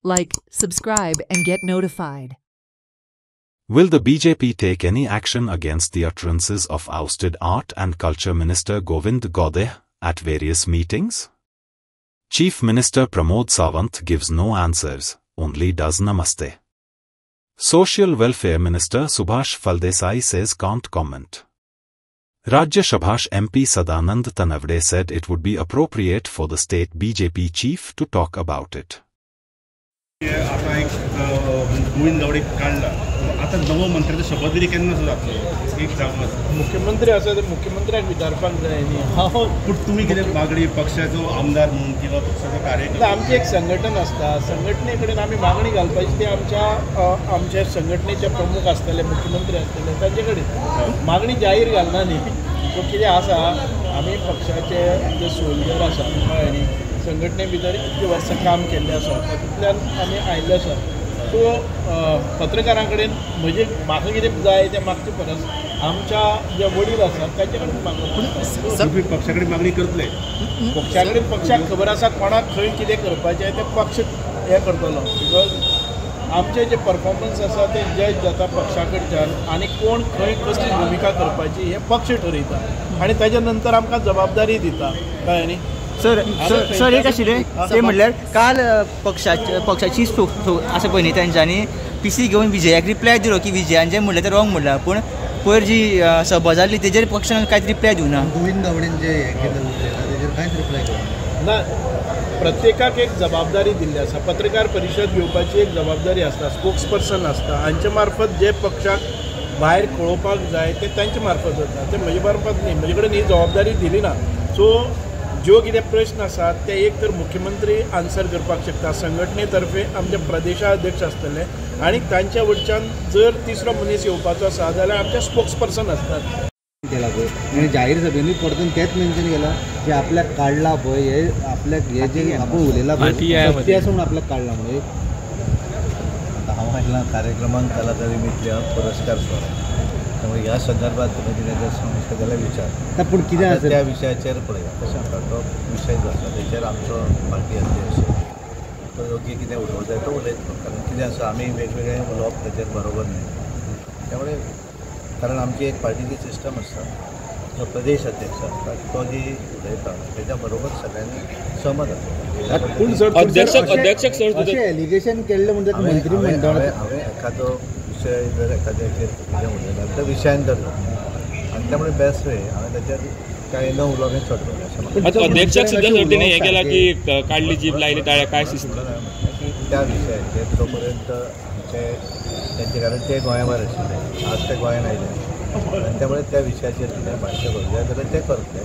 like, subscribe and get notified. Will the BJP take any action against the utterances of ousted Art and Culture Minister Govind Godeh at various meetings? Chief Minister Pramod Sawant gives no answers, only does namaste. Social Welfare Minister Subhash Phaldesai says can't comment. Rajya Sabha MP Sadanand Tanavade said it would be appropriate for the state BJP chief to talk about it. आता एक गोविंद गावडे काढला आता नवो मंत्र्याचा शपथविधी केन्ना जातलो एक जावन मुख्यमंत्री आसा तर मुख्यमंत्र्याक विचारपाक जाय न्ही हांव पूण तुमी कितें मागणी पक्षाचो आमदार म्हणून किंवा पक्षाचो कार्यकर्ता आमची एक संघटन आसता संघटने कडेन आमी मागणी घालपाची ती आमच्या संघटनेचे प्रमुख आसतले मुख्यमंत्री आसतले तांचे कडेन मागणी जाहीर घालना न्ही सो कितें आसा आमी पक्षाचे जे सोल्जर आसा कळ्ळें न्ही संघटने भितर इतलीं वर्सां काम केल्लें आसा तातूंतल्यान आमी आयिल्ले आसा सो पत्रकारां कडेन म्हाका कितें जाय तें मागचे परस आमच्या जे वडील आसात तांचे कडेन मागप तुमी पक्षा कडेन मागणी करतले पक्षा कडेन पक्षाक खबर आसा कोणाक खंय कितें करपाचें तें पक्ष हें करतलो बिकॉज आमचे जे परफॉर्मन्स आसा ते जज जाता पक्षा कडच्यान आनी कोण खंय कसली भुमिका करपाची हें पक्ष ठरयता आनी ताच्या नंतर आमकां जबाबदारी दिता कळ्ळें न्ही सर एक आशिल्लें तें म्हणल्यार काल पक्षाची आसा पळय न्ही तेंच्यांनी पीसी घेवन विजयाक रिप्लाय दिलो की विजयान जें म्हणलें तें रॉंग म्हणलां पूण पयर जी सभा जाल्ली तेजेर पक्षान कांयच रिप्लाय दिवना गोविंद गावडेन जे हें केलें तेजेर कांयच रिप्लाय केलो ना प्रत्येकाक एक जबाबदारी दिल्ली आसा पत्रकार परिशद घेवपाची एक जबाबदारी आसता स्पोक्स पर्सन आसता हांचे मार्फत जे पक्षाक भायर कळोवपाक जाय ते तांचे मार्फत जाता ते म्हजे मार्फत न्ही म्हजे कडेन ही जबाबदारी दिली ना सो ज्यो कितें प्रश्न आसात ते एक तर मुख्यमंत्री आन्सर करपाक शकता संघटने तर्फे आमचे प्रदेशाध्यक्ष आसतले आनी तांच्या वटच्यान जर तिसरो मनीस येवपाचो आसा जाल्यार आमचे स्पोक्स पर्सन आसतात केला पळय आनी जाहीर सभेनी परतून तेच मेन्शन केला की आपल्याक काडला पळय हे आपल्याक हे जे आपण उलयला पळय सत्य आसून आपल्याक काडला म्हणून हांव आयला कार्यक्रमांक केला तरी मितल्या पुरस्कार सोहळा त्यामुळे ह्या संदर्भात तुम्ही कितें जर समस्या जाल्यार विचार पूण कितें आसा त्या विशयाचेर पळया कशें आसा तो विशय जो आसा तेचेर आमचो पार्टी अध्यक्ष तो योग्य कितें उलोवंक जाय तो उलयतलो कारण कितें आसा आमी वेगवेगळें उलोवप तेचेर बरोबर न्ही त्यामुळे कारण आमची एक पार्टीची सिस्टम आसता जो प्रदेश अध्यक्ष आसता तो जी उलयता तेच्या बरोबर सगळ्यांनी सहमत आसता अशें एलिगेशन केल्लें म्हणजे मंत्रिमंडळ हांवें एखादो विषय जर एखाद्याचेर कितें उलयला त्या विशयान धरलो आनी त्यामुळे बेस्ट वे हांवें तेचेर काय न उलोवंक सोडलें अशें अध्यक्षाक सुद्दां सर्तीने हें केलां की काडली जीब लायली ताळ्या काय सिस्टम त्या विशयाचेर तो पर्यंत तेंचे कारण ते गोंया भायर आशिल्ले आज ते गोंयान आयले आनी त्यामुळे त्या विशयाचेर कितें भाश्य करूं जाय जाल्यार ते करतले